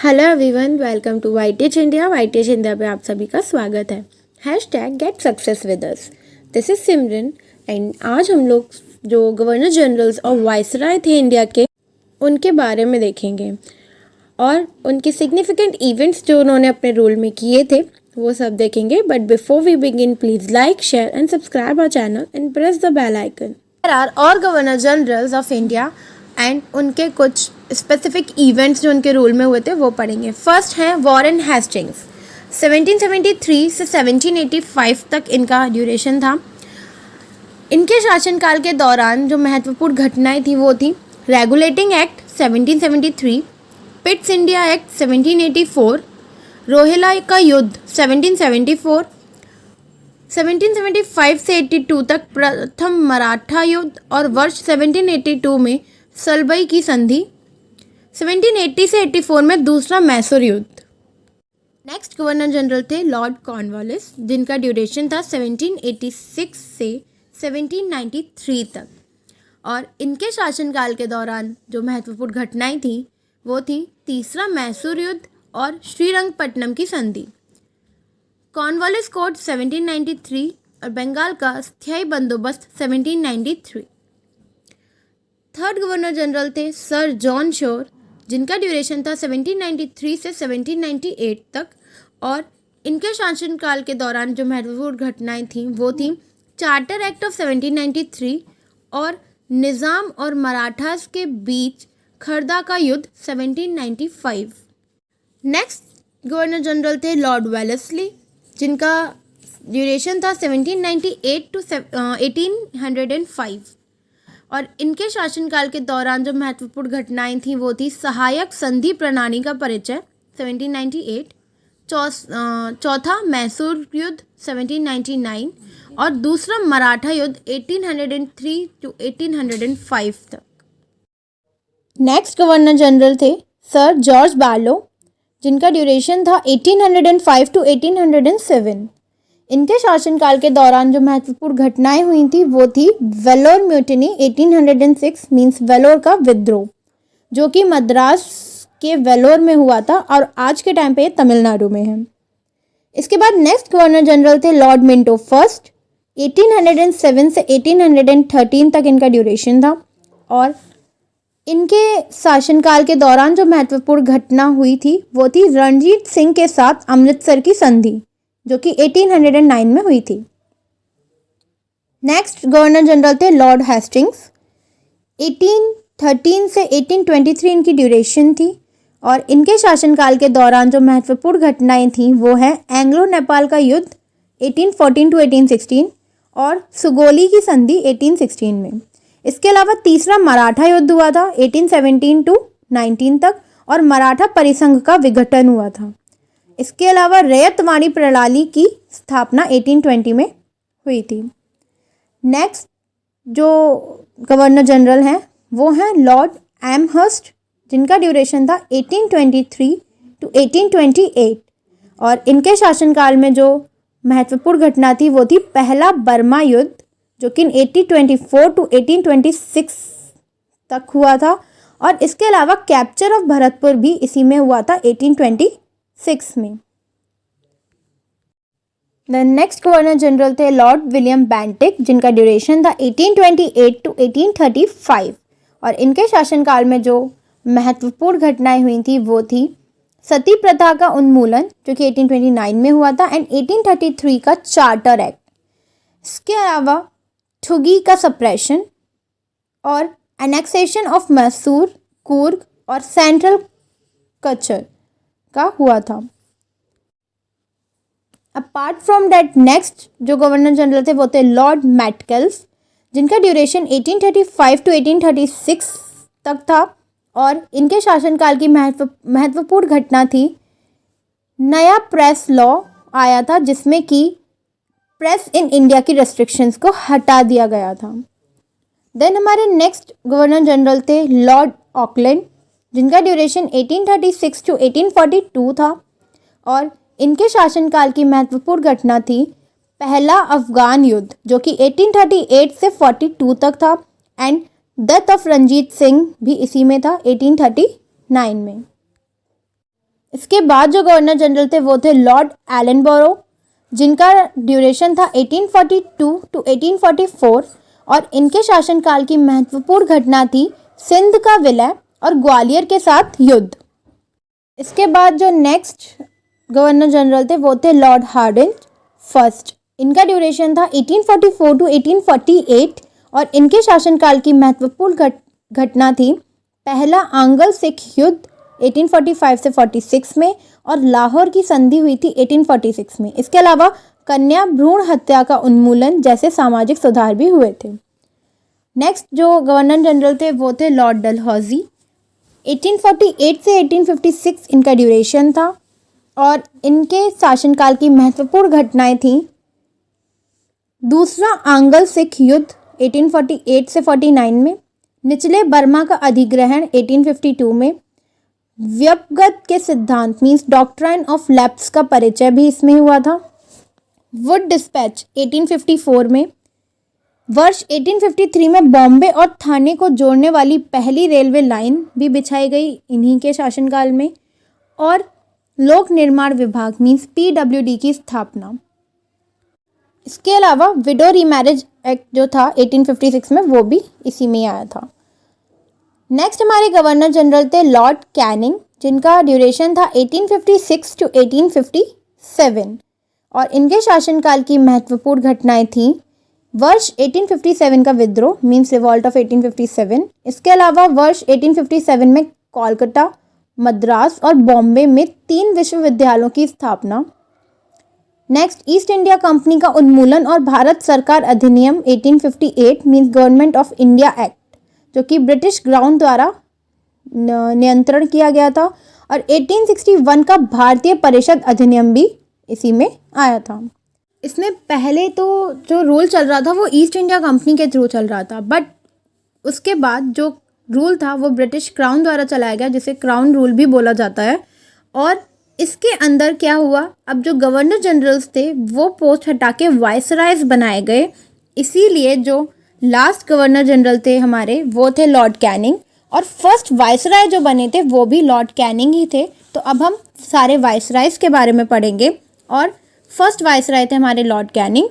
Hello everyone, welcome to YTH India. YTH India पे आप सभी का स्वागत है। Hashtag get success with us. This is Simran and आज हम लोग जो गवर्नर जनरल्स और वाइसराय थे इंडिया के, उनके बारे में देखेंगे और उनके सिग्निफिकेंट इवेंट्स जो उन्होंने अपने रूल में किए थे वो सब देखेंगे। But before we begin, please like, share and subscribe our channel and press the bell icon. There are और governor generals of India and उनके कुछ स्पेसिफिक इवेंट्स जो उनके रूल में हुए थे वो पढ़ेंगे। फर्स्ट है वॉरेन हेस्टिंग्स। 1773 से 1785 तक इनका ड्यूरेशन था। इनके शासनकाल के दौरान जो महत्वपूर्ण घटनाएं थी वो थी regulating act 1773, Pitt's India act 1784, Rohilla का युद्ध 1774, 1775 से 82 तक प्रथम मराठा युद्ध और वर्ष 1782 में सलबई की संधि, 1780 से 84 में दूसरा मैसूर युद्ध। नेक्स्ट गवर्नर जनरल थे लॉर्ड कॉर्नवालिस, जिनका ड्यूरेशन था 1786 से 1793 तक, और इनके शासनकाल के दौरान जो महत्वपूर्ण घटनाएं थी वो थी तीसरा मैसूर युद्ध और श्रीरंगपट्टनम की संधि। कॉर्नवालिस कोड 1793 और बंगाल का स्थायी बंदोबस्त 1793। थर्ड गवर्नर जनरल थे सर जॉन शोर, जिनका ड्यूरेशन था 1793 से 1798 तक, और इनके शासनकाल के दौरान जो महत्वपूर्ण घटनाएं थीं वो थी चार्टर एक्ट ऑफ 1793 और निज़ाम और मराठास के बीच खरदा का युद्ध 1795। नेक्स्ट गवर्नर जनरल थे लॉर्ड वेलेस्ली, जिनका ड्यूरेशन था 1798 टू 1805, और इनके शासनकाल के दौरान जो महत्वपूर्ण घटनाएं थीं वो थी सहायक संधि प्रणाली का परिचय 1798, चौथा मैसूर युद्ध 1799 और दूसरा मराठा युद्ध 1803 टू 1805 तक। नेक्स्ट गवर्नर जनरल थे सर जॉर्ज बार्लो, जिनका ड्यूरेशन था 1805 टू 1807। इनके शासनकाल के दौरान जो महत्वपूर्ण घटनाएं हुई थी वो थी वेलोर म्यूटिनी 1806 मीन्स वेलोर का विद्रोह, जो कि मद्रास के वेलोर में हुआ था और आज के टाइम पे ये तमिलनाडु में है। इसके बाद नेक्स्ट गवर्नर जनरल थे लॉर्ड मिंटो फर्स्ट, 1807 से 1813 तक इनका ड्यूरेशन था, और इनके शासनकाल के दौरान जो महत्वपूर्ण घटना हुई थी वो थी रणजीत सिंह के साथ अमृतसर की संधि, जो कि 1809 में हुई थी। नेक्स्ट गवर्नर जनरल थे लॉर्ड हेस्टिंग्स, 1813 से 1823 इनकी ड्यूरेशन थी, और इनके शासनकाल के दौरान जो महत्वपूर्ण घटनाएं थीं वो है एंग्लो नेपाल का युद्ध 1814 टू 1816 और सुगोली की संधि 1816 में। इसके अलावा तीसरा मराठा युद्ध हुआ था 1817 टू 19 तक, और मराठा परिसंघ का विघटन हुआ था। इसके अलावा रैयतवाड़ी प्रणाली की स्थापना 1820 में हुई थी। नेक्स्ट जो गवर्नर जनरल हैं वो हैं लॉर्ड एमहर्स्ट, जिनका ड्यूरेशन था 1823 टू 1828, और इनके शासनकाल में जो महत्वपूर्ण घटना थी वो थी पहला बर्मा युद्ध, जो कि 1824 टू 1826 तक हुआ था, और इसके अलावा कैप्चर ऑफ भरतपुर भी इसी में हुआ था 1826 में। द नेक्स्ट गवर्नर जनरल थे लॉर्ड विलियम बेंटिक, जिनका ड्यूरेशन था 1828 टू 1835, और इनके शासनकाल में जो महत्वपूर्ण घटनाएं हुई थी वो थी सती प्रथा का उन्मूलन, जो कि 1829 में हुआ था, एंड 1833 का चार्टर एक्ट। इसके अलावा ठुगी का सप्रेशन और एनेक्सेशन ऑफ मैसूर, कूर्ग और सेंट्रल कच्चर का हुआ था। अपार्ट फ्रॉम डैट नेक्स्ट जो गवर्नर जनरल थे वो थे लॉर्ड मैटकेल्स, जिनका ड्यूरेशन 1835 टू 1836 तक था, और इनके शासनकाल की महत्वपूर्ण घटना थी नया प्रेस लॉ आया था, जिसमें कि प्रेस इन इंडिया की रेस्ट्रिक्शंस को हटा दिया गया था। देन हमारे नेक्स्ट गवर्नर जनरल थे लॉर्ड ऑकलैंड, जिनका ड्यूरेशन 1836 टू 1842 था, और इनके शासनकाल की महत्वपूर्ण घटना थी पहला अफगान युद्ध, जो कि 1838 से 42 तक था, and death of Ranjit Singh भी इसी में था 1839 में। इसके बाद जो गवर्नर जनरल थे वो थे लॉर्ड एलनबरो, जिनका ड्यूरेशन था 1842 टू 1844 और इनके शासनकाल की महत्वपूर्ण घटना थी सिंध का विलय और ग्वालियर के साथ युद्ध। इसके बाद जो नेक्स्ट गवर्नर जनरल थे वो थे लॉर्ड हार्डिंज फर्स्ट। इनका ड्यूरेशन था 1844 टू 1848 और इनके शासनकाल की महत्वपूर्ण घटना थी पहला आंग्ल सिख युद्ध 1845 से 46 में और लाहौर की संधि हुई थी 1846 में। इसके अलावा कन्या भ्रूण हत्या का उन्मूलन जैसे सामाजिक सुधार भी हुए थे। नेक्स्ट जो गवर्नर जनरल थे वो थे लॉर्ड डलहौजी। 1848 से 1856 इनका ड्यूरेशन था और इनके शासनकाल की महत्वपूर्ण घटनाएं थीं दूसरा आंग्ल सिख युद्ध 1848 से 49 में, निचले बर्मा का अधिग्रहण 1852 में, व्यपगत के सिद्धांत मीन्स डॉक्ट्राइन ऑफ लैप्स का परिचय भी इसमें हुआ था, वुड डिस्पैच 1854 में, वर्ष 1853 में बॉम्बे और थाने को जोड़ने वाली पहली रेलवे लाइन भी बिछाई गई इन्हीं के शासनकाल में, और लोक निर्माण विभाग मीन्स PWD की स्थापना। इसके अलावा विडो रीमैरिज एक्ट जो था 1856 में वो भी इसी में आया था। नेक्स्ट हमारे गवर्नर जनरल थे लॉर्ड कैनिंग, जिनका ड्यूरेशन था 1856 टू 1857 और इनके शासनकाल की महत्वपूर्ण घटनाएं थीं वर्ष 1857 का विद्रोह मीन्स रिवॉल्ट ऑफ 1857। इसके अलावा वर्ष 1857 में कोलकाता, मद्रास और बॉम्बे में 3 विश्वविद्यालयों की स्थापना। नेक्स्ट ईस्ट इंडिया कंपनी का उन्मूलन और भारत सरकार अधिनियम 1858 means government of India act, जो कि ब्रिटिश क्राउन द्वारा नियंत्रण किया गया था, और 1861 का भारतीय परिषद अधिनियम भी इसी में आया था। इसमें पहले तो जो रूल चल रहा था वो ईस्ट इंडिया कंपनी के थ्रू चल रहा था, बट उसके बाद जो रूल था वो ब्रिटिश क्राउन द्वारा चलाया गया, जिसे क्राउन रूल भी बोला जाता है। और इसके अंदर क्या हुआ, अब जो गवर्नर जनरल्स थे वो पोस्ट हटा के वाइसरायज बनाए गए, इसीलिए जो लास्ट गवर्नर जनरल थे हमारे वो थे लॉर्ड कैनिंग, और फर्स्ट वाइसराय जो बने थे वो भी लॉर्ड कैनिंग ही थे। तो अब हम सारे वाइसरायज के बारे में पढ़ेंगे, और फर्स्ट वाइसराय थे हमारे लॉर्ड कैनिंग,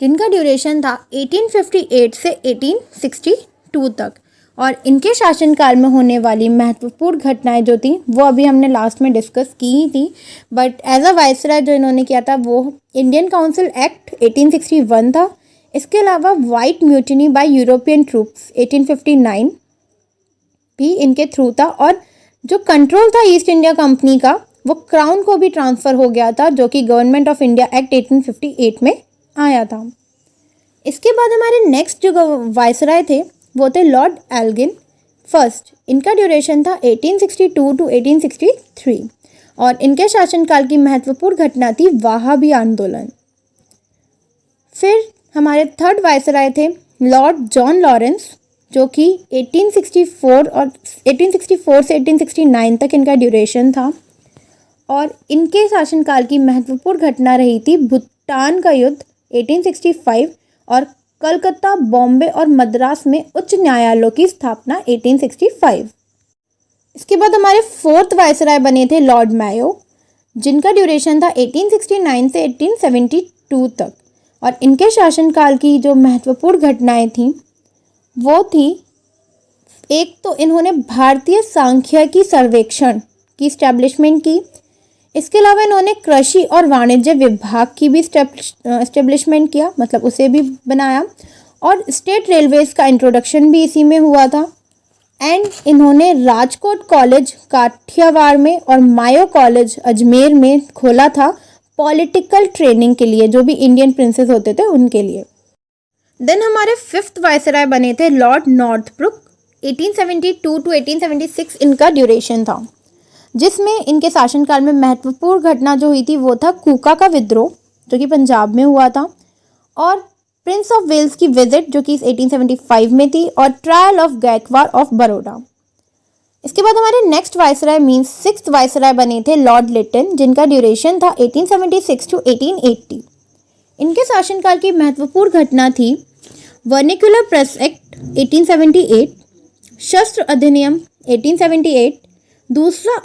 जिनका ड्यूरेशन था 1858 से 1862 तक, और इनके शासनकाल में होने वाली महत्वपूर्ण घटनाएं जो थी वो अभी हमने लास्ट में डिस्कस की ही थी, बट एज अ वाइसराय जो इन्होंने किया था वो इंडियन काउंसिल एक्ट 1861 था। इसके अलावा white mutiny bye European troops 1859 भी इनके थ्रू था, और जो कंट्रोल था ईस्ट इंडिया कंपनी का वो क्राउन को भी ट्रांसफ़र हो गया था, जो कि गवर्नमेंट ऑफ इंडिया एक्ट 1858 में आया था। इसके बाद हमारे नेक्स्ट जो वाइसराय थे वो थे लॉर्ड एल्गिन फर्स्ट। इनका ड्यूरेशन था 1862 टू 1863 और इनके शासनकाल की महत्वपूर्ण घटना थी वहाबी आंदोलन। फिर हमारे थर्ड वाइसराय थे लॉर्ड जॉन लॉरेंस, जो कि 1864 से 1869 तक इनका ड्यूरेशन था, और इनके शासनकाल की महत्वपूर्ण घटना रही थी भूटान का युद्ध 1865 और कलकत्ता, बॉम्बे और मद्रास में उच्च न्यायालयों की स्थापना 1865। इसके बाद हमारे फोर्थ वाइसराय बने थे लॉर्ड मायो, जिनका ड्यूरेशन था 1869 से 1872 तक, और इनके शासनकाल की जो महत्वपूर्ण घटनाएं थीं वो थी, एक तो इन्होंने भारतीय सांख्यिकी सर्वेक्षण की इस्टेब्लिशमेंट की। इसके अलावा इन्होंने कृषि और वाणिज्य विभाग की भी इस्टेब्लिशमेंट किया, मतलब उसे भी बनाया, और स्टेट रेलवेज़ का इंट्रोडक्शन भी इसी में हुआ था। एंड इन्होंने राजकोट कॉलेज काठियावाड़ में और मायो कॉलेज अजमेर में खोला था पॉलिटिकल ट्रेनिंग के लिए, जो भी इंडियन प्रिंसेस होते थे उनके लिए। देन हमारे फिफ्थ वाइसराय बने थे लॉर्ड नॉर्थब्रुक, 1872 टू 1876 इनका ड्यूरेशन था, जिसमें इनके शासनकाल में महत्वपूर्ण घटना जो हुई थी वो था कूका का विद्रोह, जो कि पंजाब में हुआ था, और प्रिंस ऑफ वेल्स की विजिट जो कि 1875 में थी, और trial of Gaekwad of Baroda. इसके बाद हमारे next viceroy means sixth viceroy बने थे लॉर्ड लिटन, जिनका ड्यूरेशन था 1876 टू 1880। इनके शासनकाल की महत्वपूर्ण घटना थी वर्निकुलर प्रेस एक्ट 1878, शस्त्र अधिनियम 1878, दूसरा